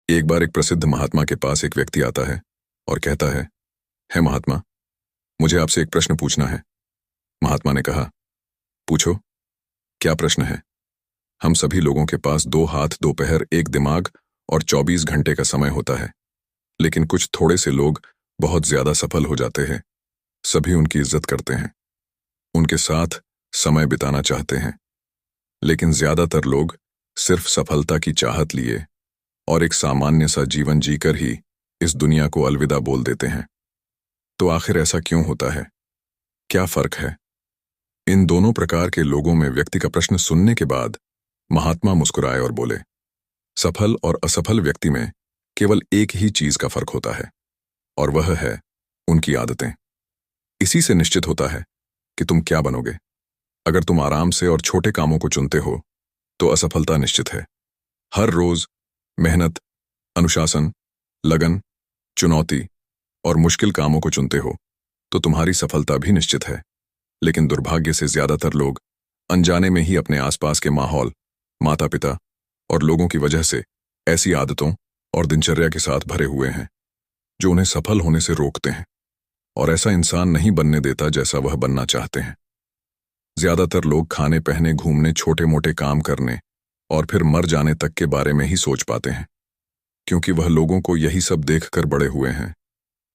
एक बार एक प्रसिद्ध महात्मा के पास एक व्यक्ति आता है और कहता है महात्मा, मुझे आपसे एक प्रश्न पूछना है। महात्मा ने कहा, पूछो, क्या प्रश्न है? हम सभी लोगों के पास 2 हाथ, 2 पैर, एक दिमाग और 24 घंटे का समय होता है, लेकिन कुछ थोड़े से लोग बहुत ज्यादा सफल हो जाते हैं। सभी उनकी इज्जत करते हैं, उनके साथ समय बिताना चाहते हैं, लेकिन ज्यादातर लोग सिर्फ सफलता की चाहत लिए और एक सामान्य सा जीवन जीकर ही इस दुनिया को अलविदा बोल देते हैं। तो आखिर ऐसा क्यों होता है? क्या फर्क है? इन दोनों प्रकार के लोगों में व्यक्ति का प्रश्न सुनने के बाद महात्मा मुस्कुराए और बोले, सफल और असफल व्यक्ति में केवल एक ही चीज का फर्क होता है, और वह है उनकी आदतें। इसी से निश्चित होता है कि तुम क्या बनोगे। अगर तुम आराम से और छोटे कामों को चुनते हो तो असफलता निश्चित है। हर रोज मेहनत, अनुशासन, लगन, चुनौती और मुश्किल कामों को चुनते हो तो तुम्हारी सफलता भी निश्चित है। लेकिन दुर्भाग्य से ज्यादातर लोग अनजाने में ही अपने आसपास के माहौल, माता पिता और लोगों की वजह से ऐसी आदतों और दिनचर्या के साथ भरे हुए हैं जो उन्हें सफल होने से रोकते हैं और ऐसा इंसान नहीं बनने देता जैसा वह बनना चाहते हैं। ज्यादातर लोग खाने, पहने, घूमने, छोटे मोटे काम करने और फिर मर जाने तक के बारे में ही सोच पाते हैं, क्योंकि वह लोगों को यही सब देखकर बड़े हुए हैं।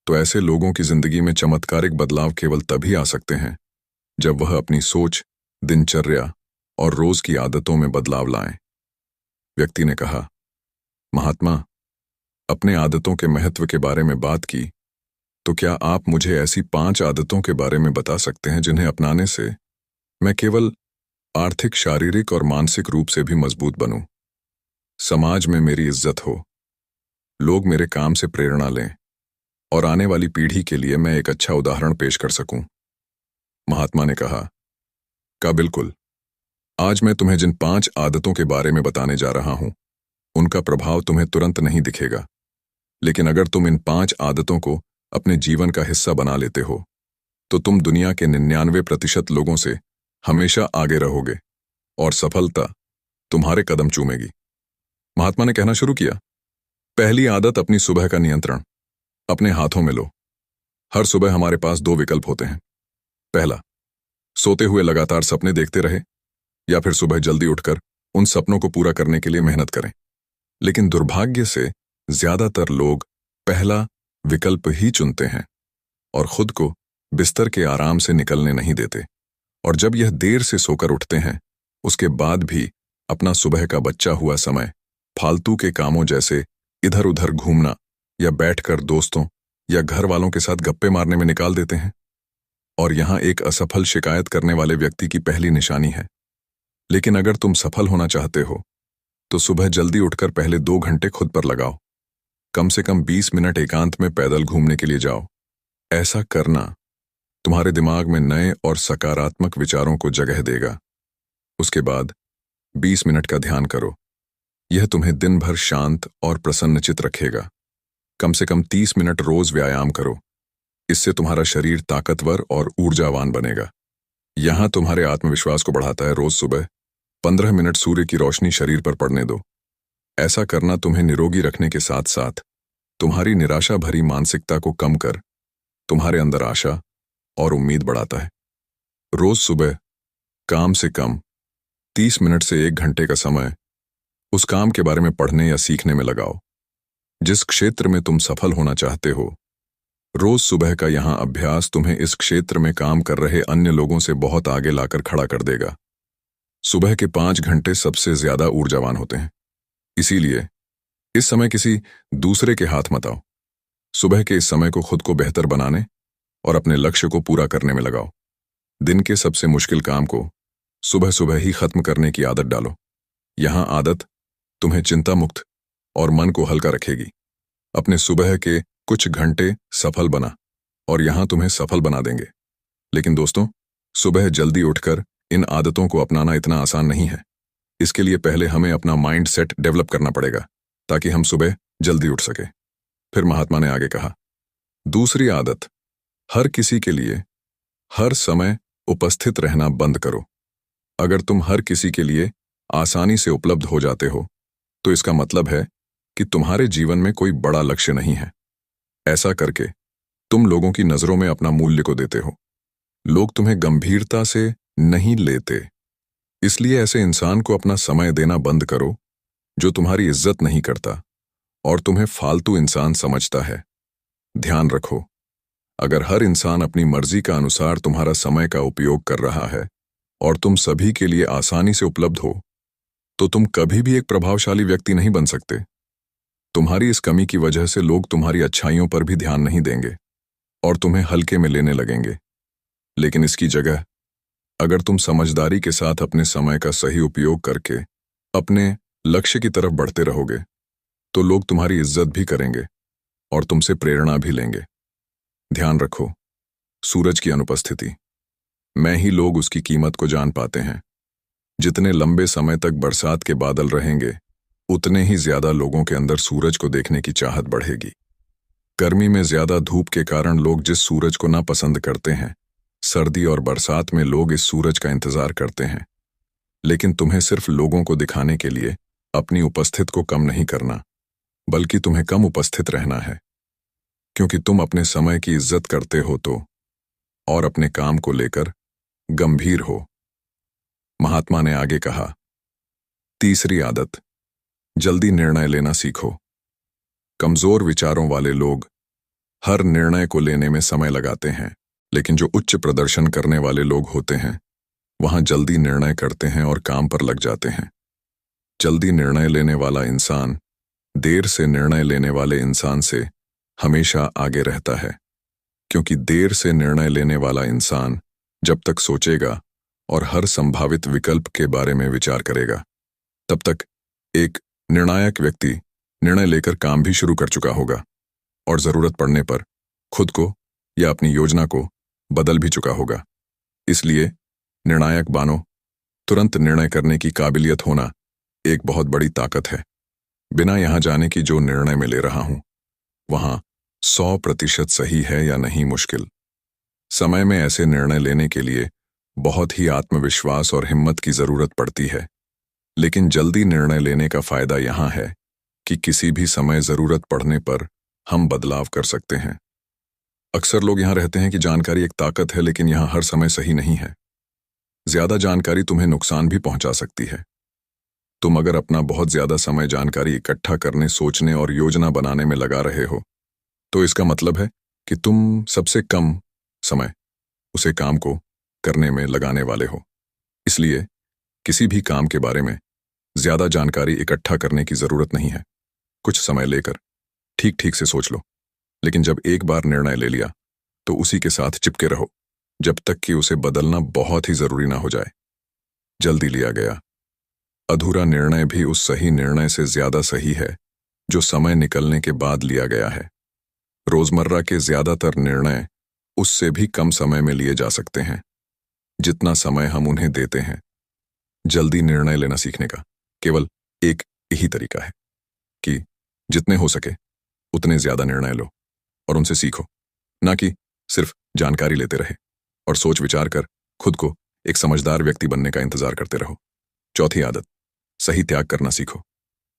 तो ऐसे लोगों की जिंदगी में चमत्कारिक बदलाव केवल तभी आ सकते हैं जब वह अपनी सोच, दिनचर्या और रोज की आदतों में बदलाव लाएं। व्यक्ति ने कहा, महात्मा, अपने आदतों के महत्व के बारे में बात की, तो क्या आप मुझे ऐसी 5 आदतों के बारे में बता सकते हैं जिन्हें अपनाने से मैं केवल आर्थिक, शारीरिक और मानसिक रूप से भी मजबूत बनूं, समाज में मेरी इज्जत हो, लोग मेरे काम से प्रेरणा लें और आने वाली पीढ़ी के लिए मैं एक अच्छा उदाहरण पेश कर सकूं? महात्मा ने कहा, बिल्कुल। आज मैं तुम्हें जिन 5 आदतों के बारे में बताने जा रहा हूं, उनका प्रभाव तुम्हें तुरंत नहीं दिखेगा, लेकिन अगर तुम इन 5 आदतों को अपने जीवन का हिस्सा बना लेते हो तो तुम दुनिया के 99% लोगों से हमेशा आगे रहोगे और सफलता तुम्हारे कदम चूमेगी। महात्मा ने कहना शुरू किया, पहली आदत, अपनी सुबह का नियंत्रण अपने हाथों में लो। हर सुबह हमारे पास 2 विकल्प होते हैं। पहला, सोते हुए लगातार सपने देखते रहे, या फिर सुबह जल्दी उठकर उन सपनों को पूरा करने के लिए मेहनत करें। लेकिन दुर्भाग्य से ज्यादातर लोग पहला विकल्प ही चुनते हैं और खुद को बिस्तर के आराम से निकलने नहीं देते। और जब यह देर से सोकर उठते हैं, उसके बाद भी अपना सुबह का बचा हुआ समय फालतू के कामों जैसे इधर उधर घूमना या बैठकर दोस्तों या घर वालों के साथ गप्पे मारने में निकाल देते हैं। और यहां एक असफल शिकायत करने वाले व्यक्ति की पहली निशानी है। लेकिन अगर तुम सफल होना चाहते हो तो सुबह जल्दी उठकर पहले 2 घंटे खुद पर लगाओ। कम से कम 20 मिनट एकांत में पैदल घूमने के लिए जाओ। ऐसा करना तुम्हारे दिमाग में नए और सकारात्मक विचारों को जगह देगा। उसके बाद 20 मिनट का ध्यान करो। यह तुम्हें दिन भर शांत और प्रसन्नचित रखेगा। कम से कम 30 मिनट रोज व्यायाम करो। इससे तुम्हारा शरीर ताकतवर और ऊर्जावान बनेगा। यहां तुम्हारे आत्मविश्वास को बढ़ाता है। रोज सुबह 15 मिनट सूर्य की रोशनी शरीर पर पड़ने दो। ऐसा करना तुम्हें निरोगी रखने के साथ साथ तुम्हारी निराशा भरी मानसिकता को कम कर तुम्हारे अंदर आशा और उम्मीद बढ़ाता है। रोज सुबह काम से कम 30 मिनट से 1 घंटे का समय उस काम के बारे में पढ़ने या सीखने में लगाओ जिस क्षेत्र में तुम सफल होना चाहते हो। रोज सुबह का यहां अभ्यास तुम्हें इस क्षेत्र में काम कर रहे अन्य लोगों से बहुत आगे लाकर खड़ा कर देगा। सुबह के 5 घंटे सबसे ज्यादा ऊर्जावान होते हैं, इसीलिए इस समय किसी दूसरे के हाथ मत आओ। सुबह के इस समय को खुद को बेहतर बनाने और अपने लक्ष्य को पूरा करने में लगाओ। दिन के सबसे मुश्किल काम को सुबह सुबह ही खत्म करने की आदत डालो। यहां आदत तुम्हें चिंता मुक्त और मन को हल्का रखेगी। अपने सुबह के कुछ घंटे सफल बना और यहां तुम्हें सफल बना देंगे। लेकिन दोस्तों, सुबह जल्दी उठकर इन आदतों को अपनाना इतना आसान नहीं है। इसके लिए पहले हमें अपना माइंड सेट डेवलप करना पड़ेगा ताकि हम सुबह जल्दी उठ सके। फिर महात्मा ने आगे कहा, दूसरी आदत, हर किसी के लिए हर समय उपस्थित रहना बंद करो। अगर तुम हर किसी के लिए आसानी से उपलब्ध हो जाते हो तो इसका मतलब है कि तुम्हारे जीवन में कोई बड़ा लक्ष्य नहीं है। ऐसा करके तुम लोगों की नजरों में अपना मूल्य को देते हो। लोग तुम्हें गंभीरता से नहीं लेते। इसलिए ऐसे इंसान को अपना समय देना बंद करो जो तुम्हारी इज्जत नहीं करता और तुम्हें फालतू इंसान समझता है। ध्यान रखो, अगर हर इंसान अपनी मर्जी का अनुसार तुम्हारा समय का उपयोग कर रहा है और तुम सभी के लिए आसानी से उपलब्ध हो, तो तुम कभी भी एक प्रभावशाली व्यक्ति नहीं बन सकते। तुम्हारी इस कमी की वजह से लोग तुम्हारी अच्छाइयों पर भी ध्यान नहीं देंगे और तुम्हें हल्के में लेने लगेंगे। लेकिन इसकी जगह अगर तुम समझदारी के साथ अपने समय का सही उपयोग करके अपने लक्ष्य की तरफ बढ़ते रहोगे, तो लोग तुम्हारी इज्जत भी करेंगे और तुमसे प्रेरणा भी लेंगे। ध्यान रखो, सूरज की अनुपस्थिति में ही लोग उसकी कीमत को जान पाते हैं। जितने लंबे समय तक बरसात के बादल रहेंगे, उतने ही ज्यादा लोगों के अंदर सूरज को देखने की चाहत बढ़ेगी। गर्मी में ज्यादा धूप के कारण लोग जिस सूरज को ना पसंद करते हैं, सर्दी और बरसात में लोग इस सूरज का इंतजार करते हैं। लेकिन तुम्हें सिर्फ लोगों को दिखाने के लिए अपनी उपस्थिति को कम नहीं करना, बल्कि तुम्हें कम उपस्थित रहना है, क्योंकि तुम अपने समय की इज्जत करते हो तो और अपने काम को लेकर गंभीर हो। महात्मा ने आगे कहा, तीसरी आदत, जल्दी निर्णय लेना सीखो। कमजोर विचारों वाले लोग हर निर्णय को लेने में समय लगाते हैं, लेकिन जो उच्च प्रदर्शन करने वाले लोग होते हैं, वहां जल्दी निर्णय करते हैं और काम पर लग जाते हैं। जल्दी निर्णय लेने वाला इंसान देर से निर्णय लेने वाले इंसान से हमेशा आगे रहता है, क्योंकि देर से निर्णय लेने वाला इंसान जब तक सोचेगा और हर संभावित विकल्प के बारे में विचार करेगा, तब तक एक निर्णायक व्यक्ति निर्णय लेकर काम भी शुरू कर चुका होगा और जरूरत पड़ने पर खुद को या अपनी योजना को बदल भी चुका होगा। इसलिए निर्णायक बानो, तुरंत निर्णय करने की काबिलियत होना एक बहुत बड़ी ताकत है। बिना यहां जाने कि जो निर्णय मैं ले रहा हूं वहां 100% सही है या नहीं मुश्किल। समय में ऐसे निर्णय लेने के लिए बहुत ही आत्मविश्वास और हिम्मत की जरूरत पड़ती है। लेकिन जल्दी निर्णय लेने का फायदा यहां है कि किसी भी समय जरूरत पड़ने पर हम बदलाव कर सकते हैं। अक्सर लोग यहां रहते हैं कि जानकारी एक ताकत है, लेकिन यहां हर समय सही नहीं है। ज्यादा जानकारी तुम्हें नुकसान भी पहुंचा सकती है। तुम अगर अपना बहुत ज्यादा समय जानकारी इकट्ठा करने, सोचने और योजना बनाने में लगा रहे हो, तो इसका मतलब है कि तुम सबसे कम समय उसे काम को करने में लगाने वाले हो। इसलिए किसी भी काम के बारे में ज्यादा जानकारी इकट्ठा करने की जरूरत नहीं है। कुछ समय लेकर ठीक ठीक से सोच लो, लेकिन जब एक बार निर्णय ले लिया तो उसी के साथ चिपके रहो जब तक कि उसे बदलना बहुत ही जरूरी ना हो जाए। जल्दी लिया गया अधूरा निर्णय भी उस सही निर्णय से ज्यादा सही है जो समय निकलने के बाद लिया गया है। रोजमर्रा के ज्यादातर निर्णय उससे भी कम समय में लिए जा सकते हैं जितना समय हम उन्हें देते हैं। जल्दी निर्णय लेना सीखने का केवल एक ही तरीका है कि जितने हो सके उतने ज्यादा निर्णय लो और उनसे सीखो, ना कि सिर्फ जानकारी लेते रहे और सोच विचार कर खुद को एक समझदार व्यक्ति बनने का इंतजार करते रहो। चौथी आदत, सही त्याग करना सीखो।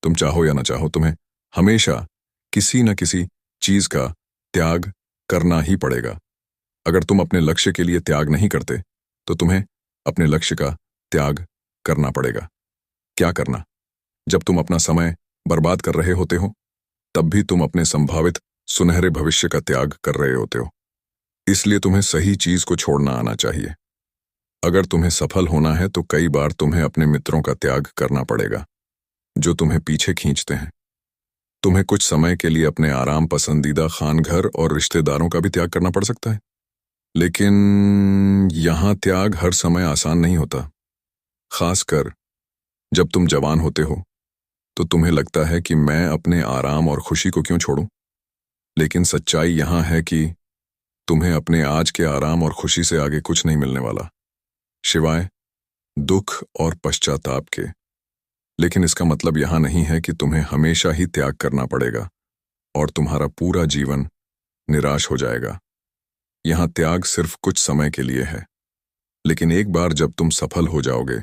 तुम चाहो या ना चाहो, तुम्हें हमेशा किसी न किसी चीज का त्याग करना ही पड़ेगा। अगर तुम अपने लक्ष्य के लिए त्याग नहीं करते तो तुम्हें अपने लक्ष्य का त्याग करना पड़ेगा। क्या करना? जब तुम अपना समय बर्बाद कर रहे होते हो, तब भी तुम अपने संभावित सुनहरे भविष्य का त्याग कर रहे होते हो। इसलिए तुम्हें सही चीज को छोड़ना आना चाहिए। अगर तुम्हें सफल होना है तो कई बार तुम्हें अपने मित्रों का त्याग करना पड़ेगा जो तुम्हें पीछे खींचते हैं। तुम्हें कुछ समय के लिए अपने आराम, पसंदीदा खानघर और रिश्तेदारों का भी त्याग करना पड़ सकता है। लेकिन यहां त्याग हर समय आसान नहीं होता। खासकर जब तुम जवान होते हो तो तुम्हें लगता है कि मैं अपने आराम और खुशी को क्यों छोड़ूं। लेकिन सच्चाई यहां है कि तुम्हें अपने आज के आराम और खुशी से आगे कुछ नहीं मिलने वाला, सिवाय दुख और पश्चाताप के। लेकिन इसका मतलब यहां नहीं है कि तुम्हें हमेशा ही त्याग करना पड़ेगा और तुम्हारा पूरा जीवन निराश हो जाएगा। यहां त्याग सिर्फ कुछ समय के लिए है, लेकिन एक बार जब तुम सफल हो जाओगे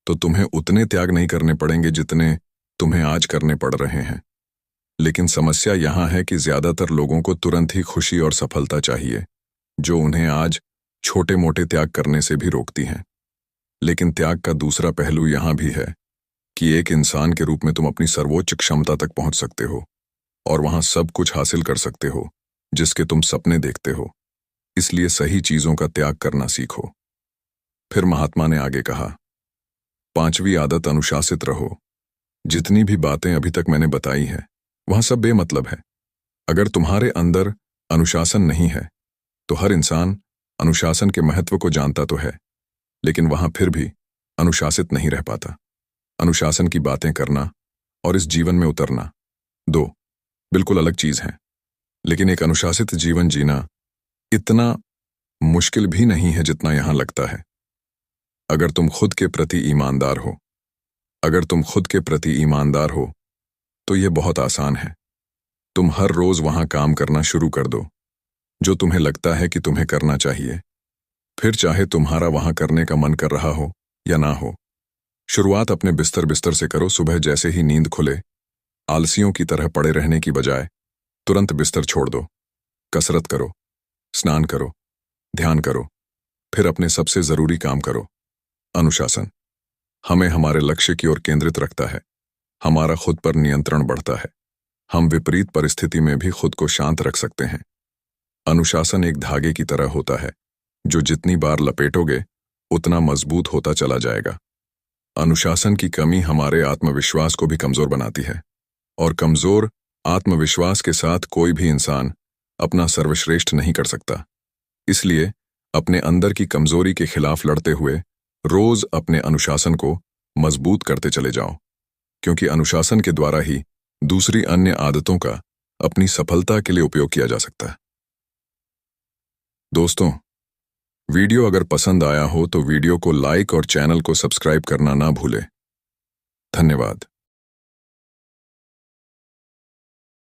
तो तुम्हें उतने त्याग नहीं करने पड़ेंगे जितने तुम्हें आज करने पड़ रहे हैं। लेकिन समस्या यहाँ है कि ज्यादातर लोगों को तुरंत ही खुशी और सफलता चाहिए, जो उन्हें आज छोटे मोटे त्याग करने से भी रोकती हैं। लेकिन त्याग का दूसरा पहलू यहाँ भी है कि एक इंसान के रूप में तुम अपनी सर्वोच्च क्षमता तक पहुंच सकते हो और वहां सब कुछ हासिल कर सकते हो जिसके तुम सपने देखते हो। इसलिए सही चीजों का त्याग करना सीखो। फिर महात्मा ने आगे कहा, 5वीं आदत, अनुशासित रहो। जितनी भी बातें अभी तक मैंने बताई हैं वहां सब बेमतलब है। अगर तुम्हारे अंदर अनुशासन नहीं है तो हर इंसान अनुशासन के महत्व को जानता तो है, लेकिन वहां फिर भी अनुशासित नहीं रह पाता। अनुशासन की बातें करना और इस जीवन में उतरना दो बिल्कुल अलग चीज हैं। लेकिन एक अनुशासित जीवन जीना इतना मुश्किल भी नहीं है जितना यहां लगता है। अगर तुम खुद के प्रति ईमानदार हो तो यह बहुत आसान है। तुम हर रोज वहां काम करना शुरू कर दो जो तुम्हें लगता है कि तुम्हें करना चाहिए, फिर चाहे तुम्हारा वहां करने का मन कर रहा हो या ना हो। शुरुआत अपने बिस्तर से करो। सुबह जैसे ही नींद खुले, आलसियों की तरह पड़े रहने की बजाय तुरंत बिस्तर छोड़ दो। कसरत करो, स्नान करो, ध्यान करो, फिर अपने सबसे जरूरी काम करो। अनुशासन हमें हमारे लक्ष्य की ओर केंद्रित रखता है, हमारा खुद पर नियंत्रण बढ़ता है, हम विपरीत परिस्थिति में भी खुद को शांत रख सकते हैं। अनुशासन एक धागे की तरह होता है जो जितनी बार लपेटोगे उतना मजबूत होता चला जाएगा। अनुशासन की कमी हमारे आत्मविश्वास को भी कमजोर बनाती है, और कमजोर आत्मविश्वास के साथ कोई भी इंसान अपना सर्वश्रेष्ठ नहीं कर सकता। इसलिए अपने अंदर की कमजोरी के खिलाफ लड़ते हुए रोज अपने अनुशासन को मजबूत करते चले जाओ, क्योंकि अनुशासन के द्वारा ही दूसरी अन्य आदतों का अपनी सफलता के लिए उपयोग किया जा सकता है। दोस्तों, वीडियो अगर पसंद आया हो तो वीडियो को लाइक और चैनल को सब्सक्राइब करना ना भूलें। धन्यवाद।